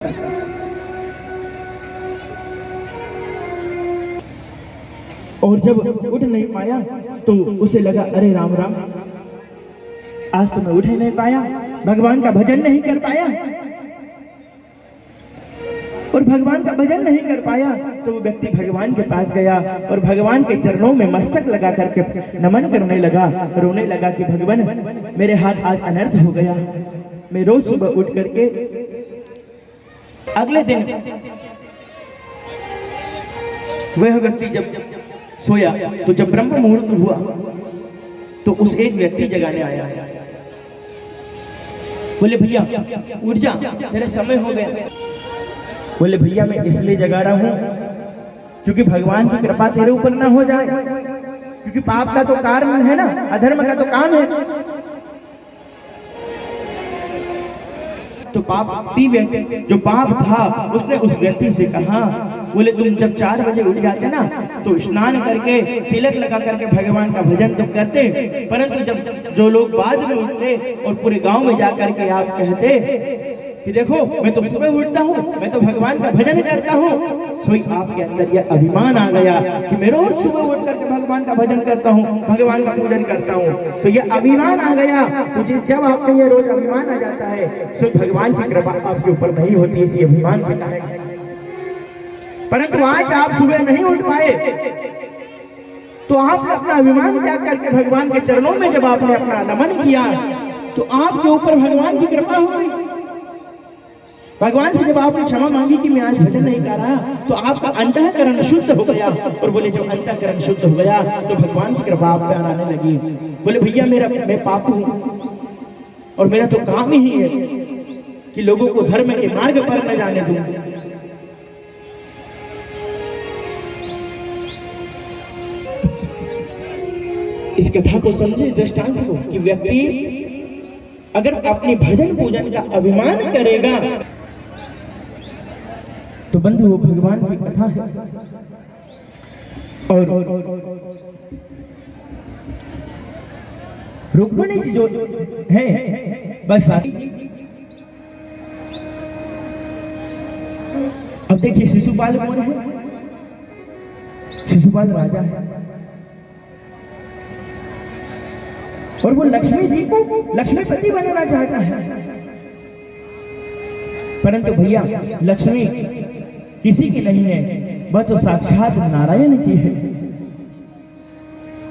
और जब उठ नहीं पाया तो उसे लगा अरे राम राम, आज तो मैं उठ ही नहीं पाया, भगवान का भजन नहीं कर पाया। और भगवान का भजन नहीं कर पाया तो वो व्यक्ति भगवान के पास गया और भगवान के चरणों में मस्तक लगा करके नमन करने लगा, रोने लगा कि भगवान मेरे हाथ आज अनर्थ हो गया। मैं रोज सुबह उठ करके अगले दिन वह व्यक्ति जब सोया तो जब ब्रह्म मुहूर्त हुआ तो उस एक व्यक्ति जगाने आया, बोले भैया उठ जा, तेरा समय हो गया। बोले भैया मैं इसलिए जगा रहा हूं क्योंकि भगवान की कृपा तेरे ऊपर ना हो जाए, क्योंकि पाप का तो कारण है ना, अधर्म का तो काम है। तो पापी व्यक्ति जो पाप था उसने उस व्यक्ति से कहा, बोले तुम जब 4 बजे उठ जाते ना तो स्नान करके तिलक लगा करके भगवान का भजन तो करते, परंतु जब जो लोग बाद में उठते और पूरे गांव में जाकर के आप कहते कि देखो मैं तो सुबह उठता हूँ, मैं तो भगवान का भजन करता हूँ, सोई आपके अंदर यह अभिमान आ गया कि मैं रोज सुबह उठ करके भगवान का भजन करता हूँ, भगवान का पूजन करता हूँ। तो यह अभिमान आ गया, मुझे जब आपको ये रोज अभिमान आ जाता है तो भगवान की कृपा आपके ऊपर नहीं होती, इसी अभिमान के कारण। परंतु आज आप सुबह नहीं उठ पाए तो आपने अपना अभिमान त्याग करके भगवान के चरणों में जब आपने अपना नमन किया तो आपके ऊपर भगवान की कृपा हो गई। भगवान से जब आपने क्षमा मांगी कि मैं आज भजन नहीं कर रहा तो आपका अंतःकरण शुद्ध हो गया, और बोले जब अंतःकरण शुद्ध हो गया तो भगवान की कृपा आप पे आने लगी। बोले भैया मैं पापी हूँ और मेरा तो काम ही है कि लोगों को धर्म के मार्ग पर न जाने दूं। इस कथा को समझे, दृष्टांत को, कि व्यक्ति अगर अपनी भजन पूजन का अभिमान करेगा तो बंधु वो भगवान की कथा है। और रुक्मिणी जी जो है बस अब देखिए शिशुपाल कौन है? शिशुपाल राजा है और वो लक्ष्मी जी को लक्ष्मीपति बनाना चाहता है, परंतु भैया लक्ष्मी किसी की नहीं है, वह तो साक्षात नारायण की है।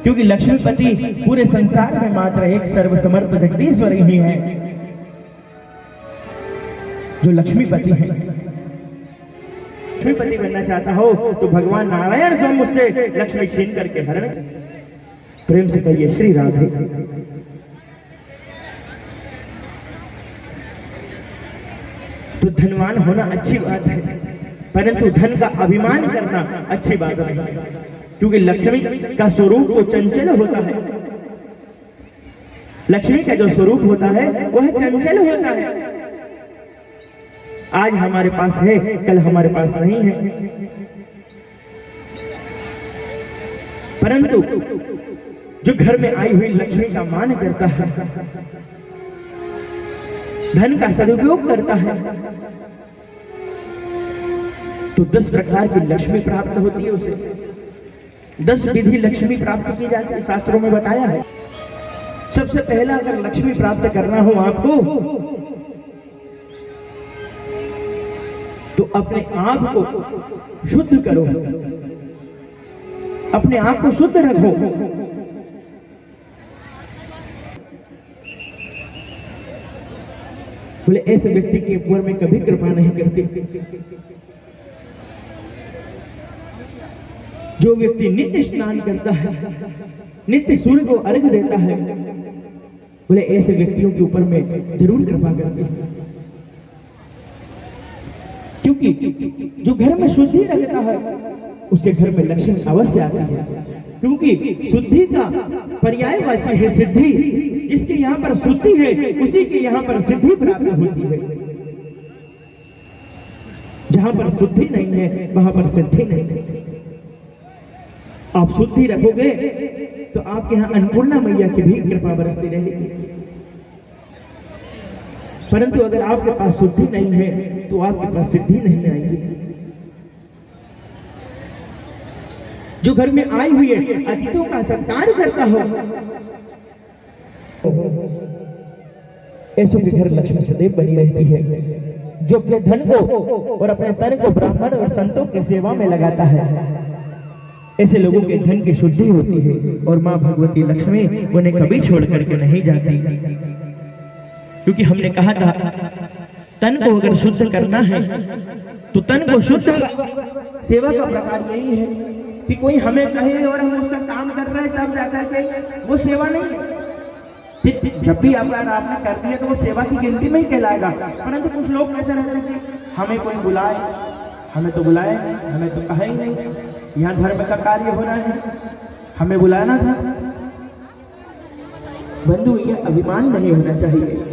क्योंकि लक्ष्मीपति पूरे संसार में मात्र एक सर्वसमर्थ जगदीश्वर ही है जो लक्ष्मीपति है। लक्ष्मीपति बनना चाहता हो तो भगवान नारायण स्वयं मुझसे लक्ष्मी छीन करके हरण। प्रेम से कहिए श्री राधे। तो धनवान होना अच्छी बात है, परंतु धन का अभिमान करना अच्छी बात नहीं है, क्योंकि लक्ष्मी का स्वरूप तो चंचल होता है। लक्ष्मी का जो स्वरूप होता है वह चंचल होता है। आज हमारे पास है, कल हमारे पास नहीं है। परंतु जो घर में आई हुई लक्ष्मी का मान करता है, धन का सदुपयोग करता है, तो 10 प्रकार की लक्ष्मी प्राप्त होती है उसे। 10 विधि लक्ष्मी प्राप्त की जाती है, शास्त्रों में बताया है। सबसे पहला अगर लक्ष्मी प्राप्त करना हो आपको तो अपने आप को शुद्ध करो, अपने आप को शुद्ध रखो। बोले ऐसे व्यक्ति के ऊपर में कभी कृपा नहीं करती। जो व्यक्ति नित्य स्नान करता है, नित्य सूर्य को अर्घ्य देता है, बोले ऐसे व्यक्तियों के ऊपर में जरूर कृपा करती है। क्योंकि जो घर में शुद्धि रखता है उसके घर में लक्ष्मी अवश्य आती है, क्योंकि शुद्धि का पर्यायवाची है सिद्धि। जिसके यहाँ पर शुद्धि है उसी के यहाँ पर सिद्धि प्राप्त होती है। जहां पर शुद्धि नहीं है वहां पर सिद्धि नहीं है। आप शुद्धि रखोगे तो आपके यहाँ अन्नपूर्णा मैया की भी कृपा बरसती रहेगी। परंतु अगर आपके पास शुद्धि नहीं है तो आपके पास सिद्धि नहीं आएगी। जो घर में आई हुई है अतिथियों का सत्कार करता हो, ऐसों के घर लक्ष्मी सदैव बनी रहती है। जो अपने धन को और अपने तन को ब्राह्मण और संतों की सेवा में लगाता है, ऐसे लोगों के धन की शुद्धि होती है और माँ भगवती लक्ष्मी उन्हें कभी छोड़ करके नहीं जाती। क्योंकि हमने कहा था तन को अगर शुद्ध करना है तो तन को शुद्ध, सेवा का प्रकार यही है कि कोई हमें कहे और हम उसका काम कर रहे हैं तब जाकर के वो सेवा नहीं है। जब भी अगर आपने कर दिया तो वो सेवा की गिनती में ही कहलाएगा। परंतु कुछ लोग कैसे रहते हैं कि हमें कोई बुलाए, हमें तो बुलाए, हमें तो कहा ही नहीं, यहाँ धर्म का कार्य हो रहा है, हमें बुलाना था। बंधु, ये अभिमान नहीं होना चाहिए।